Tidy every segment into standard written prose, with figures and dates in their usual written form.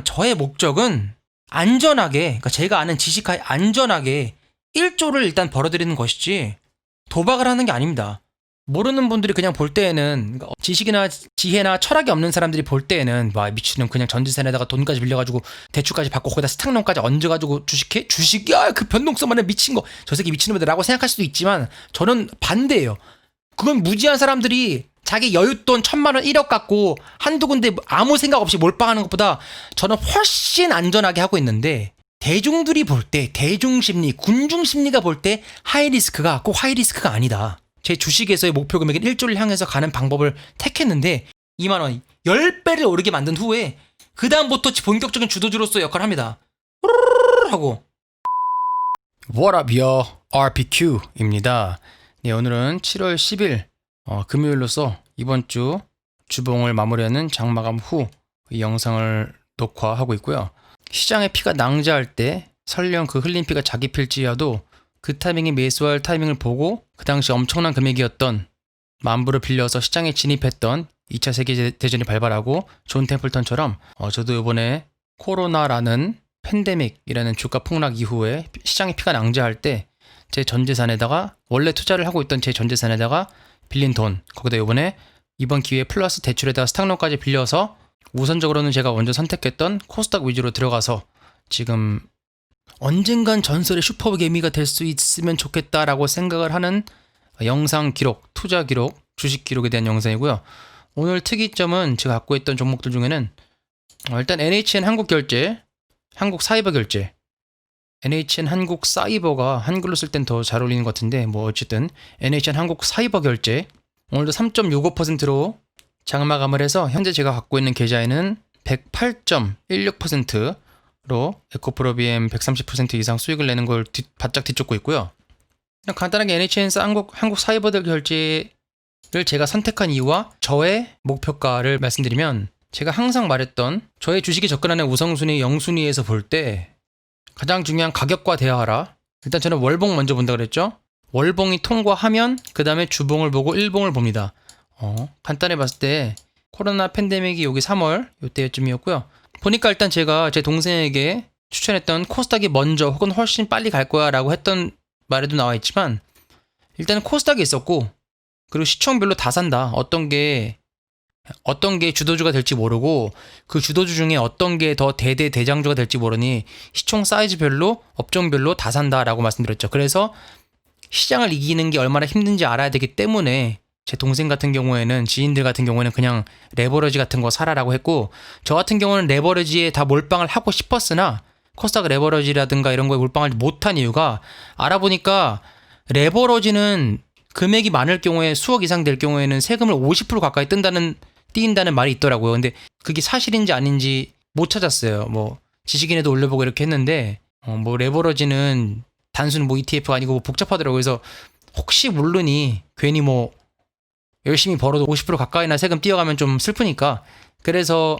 저의 목적은 안전하게, 그러니까 제가 아는 지식하에 안전하게 1조를 일단 벌어들이는 것이지 도박을 하는 게 아닙니다. 모르는 분들이 그냥 볼 때에는, 그러니까 지식이나 지혜나 철학이 없는 사람들이 볼 때에는 와 미친놈 그냥 전재산에다가 돈까지 빌려가지고 대출까지 받고 거기다 스탁론까지 얹어가지고 주식해? 주식이야 그 변동성만에 미친 거 저 새끼 미친놈이다라고 생각할 수도 있지만 저는 반대예요. 그건 무지한 사람들이 자기 여윳돈 1,000만 원 1억 갖고 한두 군데 아무 생각 없이 몰빵하는 것보다 저는 훨씬 안전하게 하고 있는데, 대중들이 볼 때 대중심리, 군중심리가 볼 때 하이리스크가 꼭 하이리스크가 아니다. 제 주식에서의 목표 금액인 1조를 향해서 가는 방법을 택했는데 2만 원 10배를 오르게 만든 후에 그 다음부터 본격적인 주도주로서 역할을 합니다. 하고 What up, yo? RPQ입니다. 네, 오늘은 7월 10일 금요일로서 이번 주 주봉을 마무리하는 장마감 후 이 영상을 녹화하고 있고요. 시장의 피가 낭자할 때 설령 그 흘린 피가 자기 필지여도 그 타이밍에 매수할 타이밍을 보고 그 당시 엄청난 금액이었던 만부를 빌려서 시장에 진입했던 2차 세계대전이 발발하고 존 템플턴처럼 저도 이번에 코로나라는 팬데믹이라는 주가 폭락 이후에 시장의 피가 낭자할 때 제 전재산에다가 원래 투자를 하고 있던 제 전재산에다가 빌린 돈, 거기다 이번 기회에 플러스 대출에다가 스탁론까지 빌려서 우선적으로는 제가 먼저 선택했던 코스닥 위주로 들어가서 지금 언젠간 전설의 슈퍼개미가 될 수 있으면 좋겠다라고 생각을 하는 영상 기록, 투자 기록, 주식 기록에 대한 영상이고요. 오늘 특이점은 제가 갖고 있던 종목들 중에는 일단 NHN 한국결제, 한국사이버결제, NHN 한국사이버가 한글로 쓸 땐 더 잘 어울리는 것 같은데 뭐 어쨌든 NHN 한국사이버결제 오늘도 3.65%로 장마감을 해서 현재 제가 갖고 있는 계좌에는 108.16%로 에코프로비엠 130% 이상 수익을 내는 걸 바짝 뒤쫓고 있고요. 그냥 간단하게 NHN 한국 사이버들 결제를 제가 선택한 이유와 저의 목표가를 말씀드리면, 제가 항상 말했던 저의 주식에 접근하는 우선순위 0순위에서 볼 때 가장 중요한 가격과 대화하라. 일단 저는 월봉 먼저 본다 그랬죠. 월봉이 통과하면 그 다음에 주봉을 보고 일봉을 봅니다. 간단히 봤을 때 코로나 팬데믹이 여기 3월 요때쯤이었고요. 보니까 일단 제가 제 동생에게 추천했던 코스닥이 먼저 혹은 훨씬 빨리 갈 거야 라고 했던 말에도 나와 있지만, 일단은 코스닥이 있었고, 그리고 시총별로 다 산다. 어떤 게 주도주가 될지 모르고 그 주도주 중에 어떤 게 더 대장주가 될지 모르니 시총 사이즈별로 업종별로 다 산다라고 말씀드렸죠. 그래서 시장을 이기는 게 얼마나 힘든지 알아야 되기 때문에 제 동생 같은 경우에는, 지인들 같은 경우에는 그냥 레버러지 같은 거 사라라고 했고, 저 같은 경우는 레버러지에 다 몰빵을 하고 싶었으나 코스닥 레버러지라든가 이런 거에 몰빵을 못한 이유가, 알아보니까 레버러지는 금액이 많을 경우에 수억 이상 될 경우에는 세금을 50% 가까이 띄인다는 말이 있더라고요. 근데 그게 사실인지 아닌지 못 찾았어요. 뭐 지식인에도 올려보고 이렇게 했는데 뭐 레버러지는 단순 뭐 ETF가 아니고 뭐 복잡하더라고요. 그래서 혹시 모르니 괜히 뭐 열심히 벌어도 50% 가까이나 세금 띄어가면 좀 슬프니까, 그래서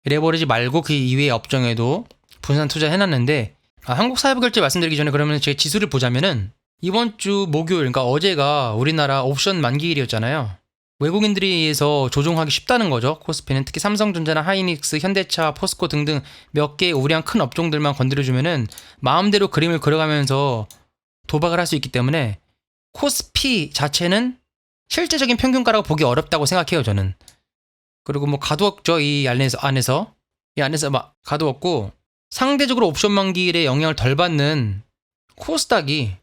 레버리지 말고 그 이외의 업종에도 분산 투자해놨는데, 한국사이버결제 말씀드리기 전에 그러면 제가 지수를 보자면은 이번 주 목요일, 그러니까 어제가 우리나라 옵션 만기일이었잖아요. 외국인들에 의해서 조종하기 쉽다는 거죠. 코스피는 특히 삼성전자나 하이닉스, 현대차, 포스코 등등 몇 개의 우량 큰 업종들만 건드려주면은 마음대로 그림을 그려가면서 도박을 할 수 있기 때문에 코스피 자체는 실제적인 평균가라고 보기 어렵다고 생각해요, 저는. 그리고 뭐 가두었죠, 이 안에서 막 가두었고, 상대적으로 옵션 만기일에 영향을 덜 받는 코스닥이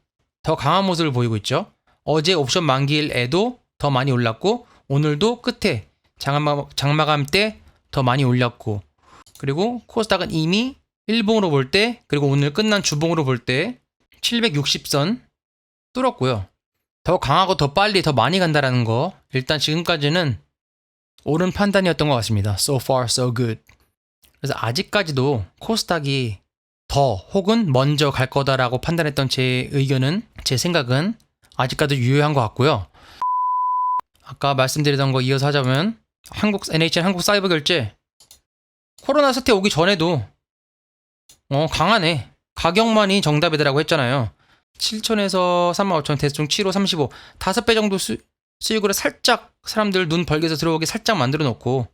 더 강한 모습을 보이고 있죠. 어제 옵션 만기일에도 더 많이 올랐고, 오늘도 끝에 장마감 때 더 많이 올렸고, 그리고 코스닥은 이미 일봉으로 볼 때, 그리고 오늘 끝난 주봉으로 볼 때 760선 뚫었고요. 더 강하고 더 빨리 더 많이 간다라는 거, 일단 지금까지는 옳은 판단이었던 것 같습니다. So far so good. 그래서 아직까지도 코스닥이 더 혹은 먼저 갈 거다라고 판단했던 제 생각은 아직까지 유효한 것 같고요. 아까 말씀드리던 거 이어서 하자면 NHN 한국사이버결제 코로나 사태 오기 전에도 강하네. 가격만이 정답이더라고 했잖아요. 7천에서 35,000, 대충 7호 35, 5배 정도 수익으로 살짝 사람들 눈 벌게서 들어오게 살짝 만들어 놓고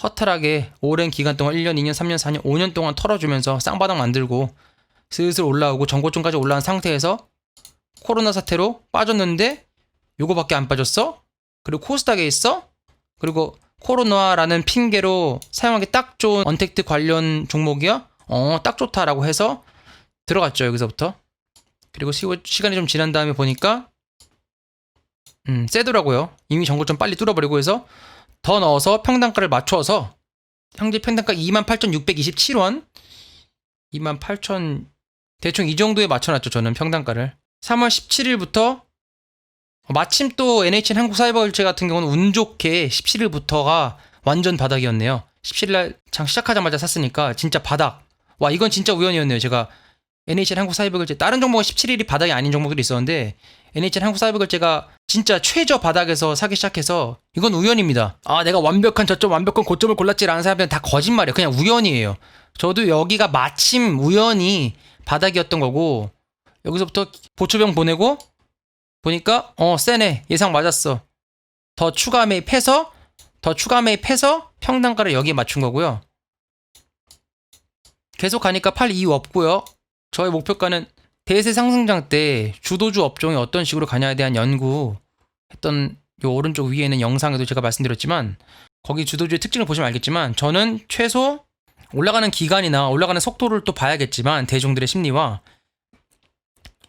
허탈하게 오랜 기간 동안 1년, 2년, 3년, 4년, 5년 동안 털어주면서 쌍바닥 만들고 슬슬 올라오고 전고점까지 올라온 상태에서 코로나 사태로 빠졌는데 요거밖에 안 빠졌어? 그리고 코스닥에 있어? 그리고 코로나라는 핑계로 사용하기 딱 좋은 언택트 관련 종목이야? 딱 좋다라고 해서 들어갔죠, 여기서부터. 그리고 시간이 좀 지난 다음에 보니까 세더라고요. 이미 전고점 빨리 뚫어버리고 해서 더 넣어서 평단가를 맞춰서 현재 평단가 28,627원 28,000 대충 이 정도에 맞춰놨죠. 저는 평단가를 3월 17일부터 마침 또 NHN 한국사이버결제 같은 경우는 운 좋게 17일부터가 완전 바닥이었네요. 17일날 장 시작하자마자 샀으니까 진짜 바닥. 와, 이건 진짜 우연이었네요. 제가 NHN 한국사이버결제 다른 종목은 17일이 바닥이 아닌 종목들이 있었는데 NHN 한국사이버결제가 진짜 최저 바닥에서 사기 시작해서 이건 우연입니다. 아, 내가 완벽한 저점 완벽한 고점을 골랐지라는 사람들은 다 거짓말이에요. 그냥 우연이에요. 저도 여기가 마침 우연히 바닥이었던 거고 여기서부터 보초병 보내고 보니까 세네, 예상 맞았어. 더 추가 매입해서 평단가를 여기에 맞춘 거고요. 계속 가니까 팔 이유 없고요. 저의 목표가는 대세 상승장 때 주도주 업종이 어떤 식으로 가냐에 대한 연구했던 요 오른쪽 위에 있는 영상에도 제가 말씀드렸지만 거기 주도주의 특징을 보시면 알겠지만 저는 최소 올라가는 기간이나 올라가는 속도를 또 봐야겠지만 대중들의 심리와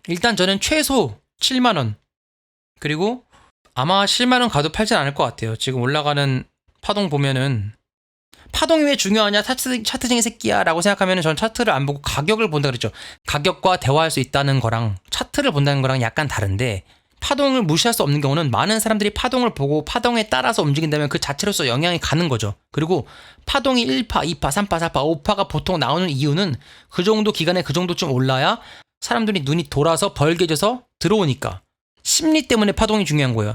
일단 저는 최소 7만원 그리고 아마 7만원 가도 팔진 않을 것 같아요. 지금 올라가는 파동 보면은 파동이 왜 중요하냐 차트쟁이 새끼야 라고 생각하면 전 차트를 안 보고 가격을 본다 그랬죠. 가격과 대화할 수 있다는 거랑 차트를 본다는 거랑 약간 다른데 파동을 무시할 수 없는 경우는 많은 사람들이 파동을 보고 파동에 따라서 움직인다면 그 자체로서 영향이 가는 거죠. 그리고 파동이 1파, 2파, 3파, 4파, 5파가 보통 나오는 이유는 그 정도 기간에 그 정도쯤 올라야 사람들이 눈이 돌아서 벌게져서 들어오니까 심리 때문에 파동이 중요한 거예요.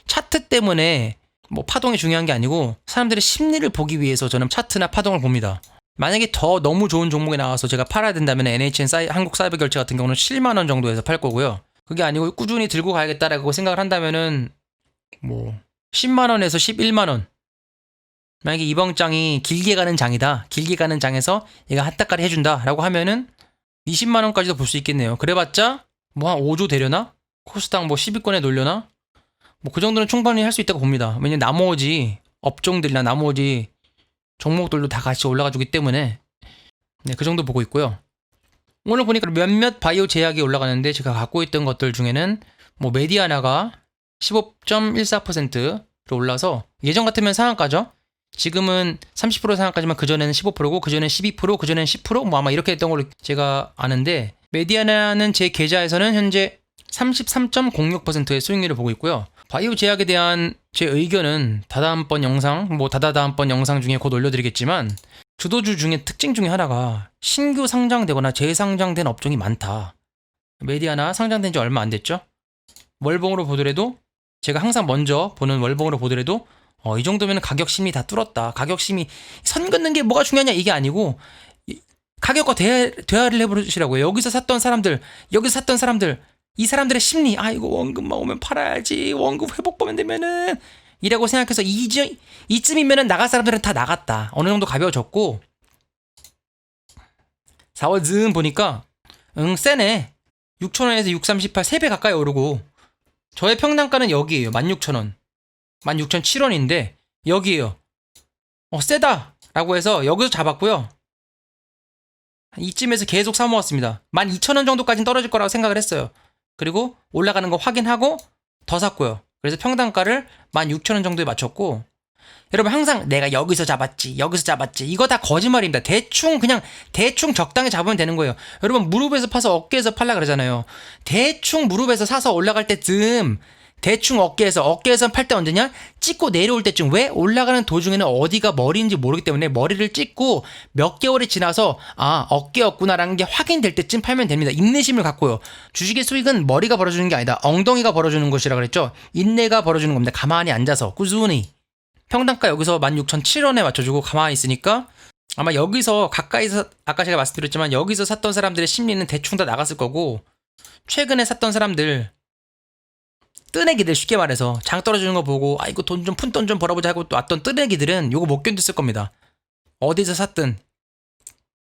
차트 때문에 뭐 파동이 중요한 게 아니고 사람들의 심리를 보기 위해서 저는 차트나 파동을 봅니다. 만약에 더 너무 좋은 종목이 나와서 제가 팔아야 된다면 NHN 한국사이버결제 같은 경우는 7만원 정도에서 팔 거고요. 그게 아니고 꾸준히 들고 가야겠다라고 생각을 한다면은 뭐 10만원에서 11만원 만약에 이번 장이 길게 가는 장이다. 길게 가는 장에서 얘가 핫딱가리 해준다 라고 하면은 20만원까지도 볼 수 있겠네요. 그래봤자 뭐 한 5조 되려나? 코스닥 뭐 10위권에 놀려나? 뭐 그 정도는 충분히 할 수 있다고 봅니다. 왜냐면 나머지 업종들이나 나머지 종목들도 다 같이 올라가주기 때문에 네, 그 정도 보고 있고요. 오늘 보니까 몇몇 바이오 제약이 올라가는데 제가 갖고 있던 것들 중에는 뭐 메디아나가 15.14%로 올라서 예전 같으면 상한가죠. 지금은 30% 상한가지만 그전에는 15%고 그전에는 12% 그전에는 10% 뭐 아마 이렇게 했던 걸로 제가 아는데 메디아나는 제 계좌에서는 현재 33.06%의 수익률을 보고 있고요. 바이오 제약에 대한 제 의견은 다다음번 영상 중에 곧 올려드리겠지만 주도주 중에 특징 중에 하나가 신규 상장되거나 재상장된 업종이 많다. 메디아나 상장된 지 얼마 안 됐죠? 월봉으로 보더라도 제가 항상 먼저 보는 월봉으로 보더라도 이 정도면 가격심이 다 뚫었다. 가격심이 선 긋는 게 뭐가 중요하냐 이게 아니고 가격과 대화를 해보시라고요. 여기서 샀던 사람들 이 사람들의 심리 이거 원금만 오면 팔아야지 원금 회복 보면 되면은 이라고 생각해서 이쯤이면은 나갈 사람들은 다 나갔다. 어느 정도 가벼워졌고 4월 즈음 보니까 세네 6,000원에서 638 3배 가까이 오르고 저의 평단가는 여기에요. 16,000원 16,007원인데 여기에요. 세다 라고 해서 여기서 잡았고요. 이쯤에서 계속 사모았습니다. 12,000원 정도까지는 떨어질 거라고 생각을 했어요. 그리고 올라가는 거 확인하고 더 샀고요. 그래서 평단가를 16,000원 정도에 맞췄고 여러분 항상 내가 여기서 잡았지 이거 다 거짓말입니다. 대충 적당히 잡으면 되는 거예요. 여러분 무릎에서 파서 어깨에서 팔라 그러잖아요. 대충 무릎에서 사서 올라갈 때쯤 대충 어깨에서 팔 때 언제냐? 찍고 내려올 때쯤. 왜? 올라가는 도중에는 어디가 머리인지 모르기 때문에 머리를 찍고 몇 개월이 지나서 어깨였구나라는 게 확인될 때쯤 팔면 됩니다. 인내심을 갖고요. 주식의 수익은 머리가 벌어주는 게 아니다. 엉덩이가 벌어주는 것이라 그랬죠. 인내가 벌어주는 겁니다. 가만히 앉아서 꾸준히 평단가 여기서 16,007원에 맞춰주고 가만히 있으니까 아마 여기서 가까이서 아까 제가 말씀드렸지만 여기서 샀던 사람들의 심리는 대충 다 나갔을 거고 최근에 샀던 사람들 뜨내기들, 쉽게 말해서 장 떨어지는 거 보고 이거 푼돈 좀 벌어보자 하고 또 왔던 뜨내기들은 요거 못 견뎠을 겁니다. 어디서 샀든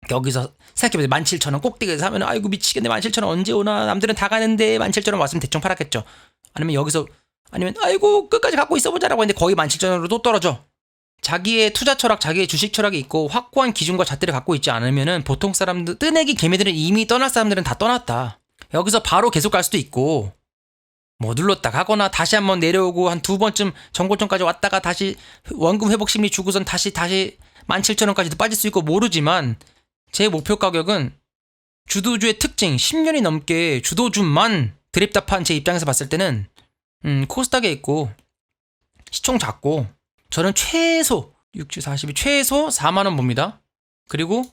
여기서 생각해보세요. 17,000원 꼭대기에서 사면 아이고 미치겠네, 17,000원 언제 오나, 남들은 다 가는데 17,000원 왔으면 대충 팔았겠죠. 아니면 아이고 끝까지 갖고 있어보자라고 했는데 거의 17,000원으로 또 떨어져. 자기의 투자 철학, 자기의 주식 철학이 있고 확고한 기준과 잣대를 갖고 있지 않으면은 보통 사람들, 뜨내기 개미들은 이미 떠날 사람들은 다 떠났다. 여기서 바로 계속 갈 수도 있고 뭐 눌렀다 가거나 다시 한번 내려오고 한 2번쯤 정고점까지 왔다가 다시 원금 회복 심리 주고선 다시 17,000원까지도 빠질 수 있고 모르지만, 제 목표 가격은 주도주의 특징, 10년이 넘게 주도주만 드립답한 제 입장에서 봤을 때는 코스닥에 있고 시총 작고, 저는 최소 60, 40이 최소 4만원 봅니다. 그리고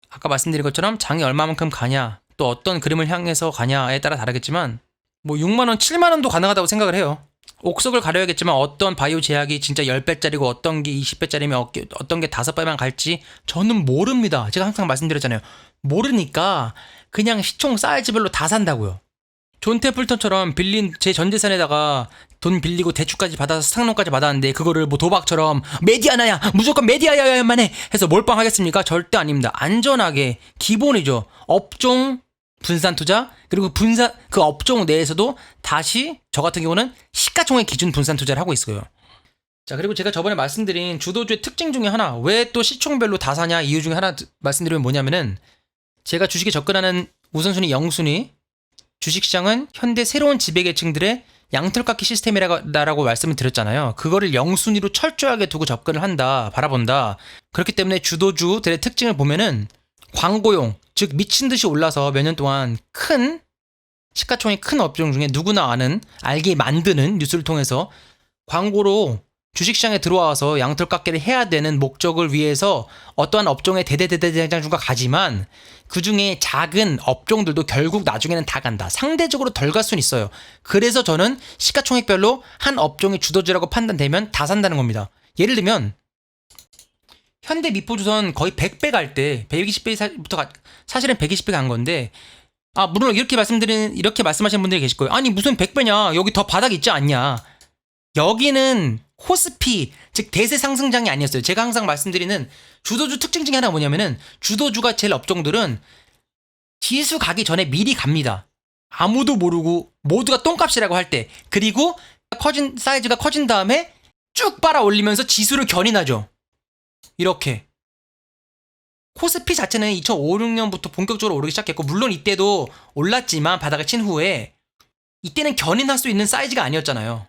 아까 말씀드린 것처럼 장이 얼마만큼 가냐, 또 어떤 그림을 향해서 가냐에 따라 다르겠지만 뭐 6만원, 7만원도 가능하다고 생각을 해요. 옥석을 가려야겠지만 어떤 바이오 제약이 진짜 10배짜리고 어떤 게 20배짜리면 어떤 게 5배만 갈지 저는 모릅니다. 제가 항상 말씀드렸잖아요. 모르니까 그냥 시총 사이즈별로 다 산다고요. 존 태플턴처럼 빌린 제 전재산에다가 돈 빌리고 대출까지 받아서 상록까지 받았는데 그거를 뭐 도박처럼 메디아나야 무조건 메디아야만 해 해서 몰빵하겠습니까? 절대 아닙니다. 안전하게, 기본이죠. 업종 분산 투자, 그리고 그 업종 내에서도 다시 저 같은 경우는 시가총액 기준 분산 투자를 하고 있어요. 자, 그리고 제가 저번에 말씀드린 주도주의 특징 중에 하나, 왜 또 시총별로 다 사냐 이유 중에 하나 말씀드리면 뭐냐면은, 제가 주식에 접근하는 우선순위 0순위, 주식시장은 현대 새로운 지배계층들의 양털깎기 시스템이라고 말씀을 드렸잖아요. 그거를 0순위로 철저하게 두고 접근을 한다, 바라본다. 그렇기 때문에 주도주들의 특징을 보면은 광고용, 즉 미친듯이 올라서 몇 년 동안 큰 시가총액 큰 업종 중에 누구나 알게 만드는 뉴스를 통해서 광고로 주식시장에 들어와서 양털깎기를 해야 되는 목적을 위해서 어떠한 업종의 대대장주가 가지만 그 중에 작은 업종들도 결국 나중에는 다 간다. 상대적으로 덜 갈 수는 있어요. 그래서 저는 시가총액별로 한 업종이 주도주라고 판단되면 다 산다는 겁니다. 예를 들면 현대미포조선 거의 100배 갈 때 120배부터 사실은 120배 간 건데, 물론 이렇게 말씀하시는 분들이 계실 거예요. 아니 무슨 100배냐, 여기 더 바닥 있지 않냐. 여기는 코스피, 즉 대세 상승장이 아니었어요. 제가 항상 말씀드리는 주도주 특징 중에 하나가 뭐냐면은, 주도주가 제일 업종들은 지수 가기 전에 미리 갑니다. 아무도 모르고 모두가 똥값이라고 할 때, 그리고 사이즈가 커진 다음에 쭉 빨아 올리면서 지수를 견인하죠. 이렇게 코스피 자체는 2005, 6년부터 본격적으로 오르기 시작했고, 물론 이때도 올랐지만 바닥을 친 후에 이때는 견인할 수 있는 사이즈가 아니었잖아요.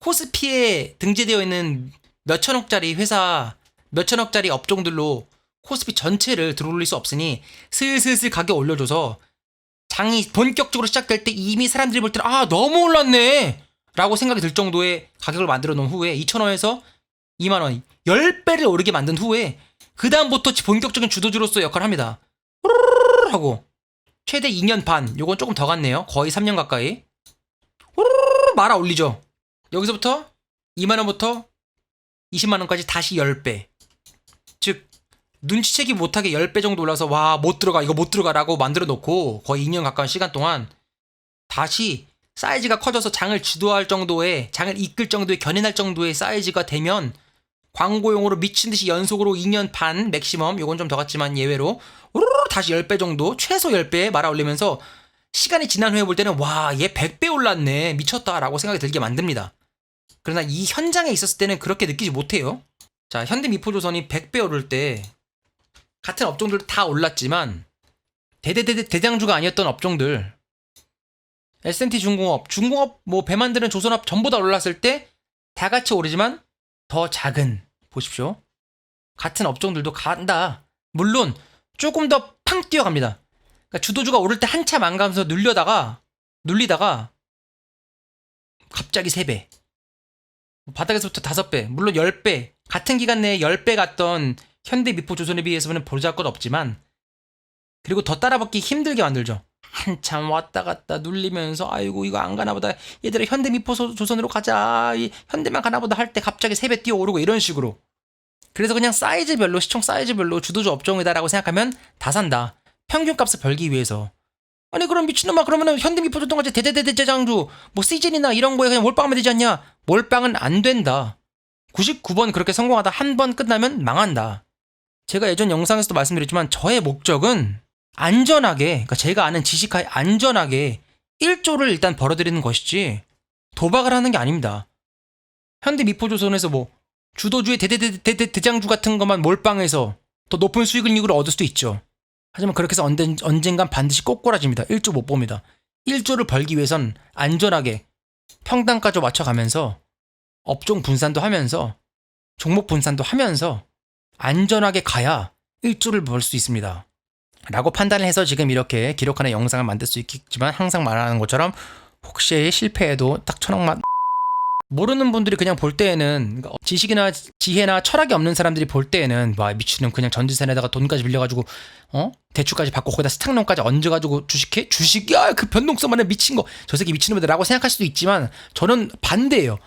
코스피에 등재되어 있는 몇천억짜리 회사, 몇천억짜리 업종들로 코스피 전체를 들어올릴 수 없으니 슬슬 가격 올려줘서 장이 본격적으로 시작될 때 이미 사람들이 볼 때는 너무 올랐네 라고 생각이 들 정도의 가격을 만들어 놓은 후에 2,000원에서 2만원 10배를 오르게 만든 후에 그 다음부터 본격적인 주도주로서 역할을 합니다. 하고 최대 2년 반, 요건 조금 더 갔네요. 거의 3년 가까이 말아 올리죠. 여기서부터 2만원부터 20만원까지 다시 10배, 즉 눈치채기 못하게 10배 정도 올라서 못 들어가, 이거 못 들어가 라고 만들어 놓고 거의 2년 가까운 시간 동안 다시 사이즈가 커져서 장을 주도할 정도의, 장을 이끌 정도의, 견인할 정도의 사이즈가 되면 광고용으로 미친듯이 연속으로 2년 반 맥시멈, 요건 좀 더 갔지만 예외로 다시 10배 정도, 최소 10배 말아 올리면서 시간이 지난 후에 볼 때는 얘 100배 올랐네, 미쳤다 라고 생각이 들게 만듭니다. 그러나 이 현장에 있었을 때는 그렇게 느끼지 못해요. 자, 현대미포조선이 100배 오를 때 같은 업종들 다 올랐지만 대장주가 아니었던 업종들, S&T 중공업 뭐 배 만드는 조선업 전부 다 올랐을 때 다 같이 오르지만 더 작은, 보십시오. 같은 업종들도 간다. 물론 조금 더 팡 뛰어갑니다. 그러니까 주도주가 오를 때 한참 안 가면서 눌리다가 갑자기 3배, 바닥에서부터 5배, 물론 10배, 같은 기간 내에 10배 갔던 현대미포조선에 비해서는 보잘것 없지만, 그리고 더 따라잡기 힘들게 만들죠. 한참 왔다 갔다 눌리면서 아이고 이거 안 가나보다, 얘들아 현대미포조선으로 가자, 현대만 가나보다 할 때 갑자기 3배 뛰어오르고 이런 식으로. 그래서 그냥 사이즈별로, 시총 사이즈별로 주도주 업종이다라고 생각하면 다 산다. 평균값을 벌기 위해서. 아니 그럼 미친놈아, 그러면은 현대미포조선까지 대대대대장주 뭐 시즌이나 이런 거에 그냥 몰빵하면 되지 않냐? 몰빵은 안 된다. 99번 그렇게 성공하다 한 번 끝나면 망한다. 제가 예전 영상에서도 말씀드렸지만 저의 목적은 안전하게, 그러니까 제가 아는 지식하에 안전하게 1조를 일단 벌어들이는 것이지 도박을 하는 게 아닙니다. 현대미포조선에서 뭐 주도주의 대대대장주 같은 것만 몰빵해서 더 높은 수익을 얻을 수도 있죠. 하지만 그렇게 해서 언젠간 반드시 꼬꾸라집니다. 1조 못 봅니다. 1조를 벌기 위해선 안전하게 평단가조 맞춰가면서 업종 분산도 하면서 종목 분산도 하면서 안전하게 가야 1조를 벌 수 있습니다. 라고 판단을 해서 지금 이렇게 기록하는 영상을 만들 수 있겠지만, 항상 말하는 것처럼 혹시 실패해도 딱 1,000억만, 모르는 분들이 그냥 볼 때에는, 지식이나 지혜나 철학이 없는 사람들이 볼 때에는 와 미친놈 그냥 전지산에다가 돈까지 빌려가지고 대출까지 받고 거기다 스탁론까지 얹어가지고 주식해? 주식이야 그 변동성만에 미친 거 저 새끼 미친놈이다라고 생각할 수도 있지만, 저는 반대예요.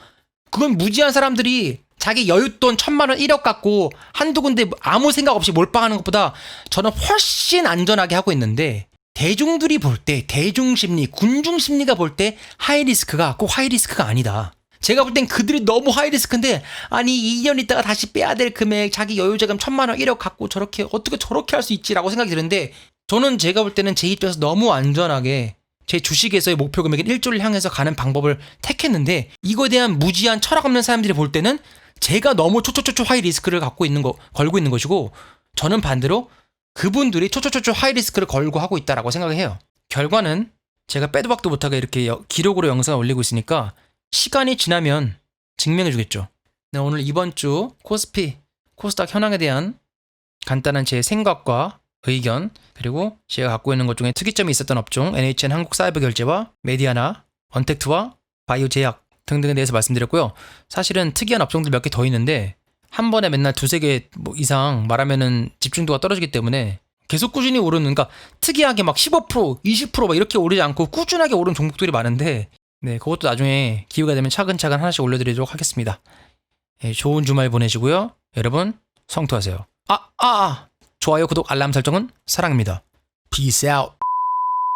그건 무지한 사람들이 자기 여윳돈 1,000만원 1억 갖고 한두 군데 아무 생각 없이 몰빵하는 것보다 저는 훨씬 안전하게 하고 있는데, 대중들이 볼 때, 대중심리, 군중심리가 볼 때 하이리스크가 꼭 하이리스크가 아니다. 제가 볼 땐 그들이 너무 하이리스크인데, 아니 2년 있다가 다시 빼야 될 금액, 자기 여유자금 1,000만원 1억 갖고 어떻게 저렇게 할 수 있지라고 생각이 드는데, 저는 제가 볼 때는 제 입장에서 너무 안전하게 제 주식에서의 목표 금액인 1조를 향해서 가는 방법을 택했는데, 이거에 대한 무지한 철학 없는 사람들이 볼 때는 제가 너무 초초초초 하이리스크를 걸고 있는 것이고, 저는 반대로 그분들이 초초초초 하이리스크를 걸고 하고 있다라고 생각을 해요. 결과는 제가 빼도 박도 못하게 이렇게 기록으로 영상을 올리고 있으니까 시간이 지나면 증명해 주겠죠. 네, 오늘 이번 주 코스피, 코스닥 현황에 대한 간단한 제 생각과 의견, 그리고 제가 갖고 있는 것 중에 특이점이 있었던 업종, NHN 한국사이버결제와 메디아나, 언택트와 바이오제약 등등에 대해서 말씀드렸고요. 사실은 특이한 업종들 몇 개 더 있는데 한 번에 맨날 두세 개 이상 말하면은 집중도가 떨어지기 때문에 계속 꾸준히 오르는, 그러니까 특이하게 막 15%, 20% 막 이렇게 오르지 않고 꾸준하게 오른 종목들이 많은데, 네, 그것도 나중에 기회가 되면 차근차근 하나씩 올려드리도록 하겠습니다. 네, 좋은 주말 보내시고요. 여러분 성투하세요. 좋아요, 구독, 알람 설정은 사랑입니다. Peace out.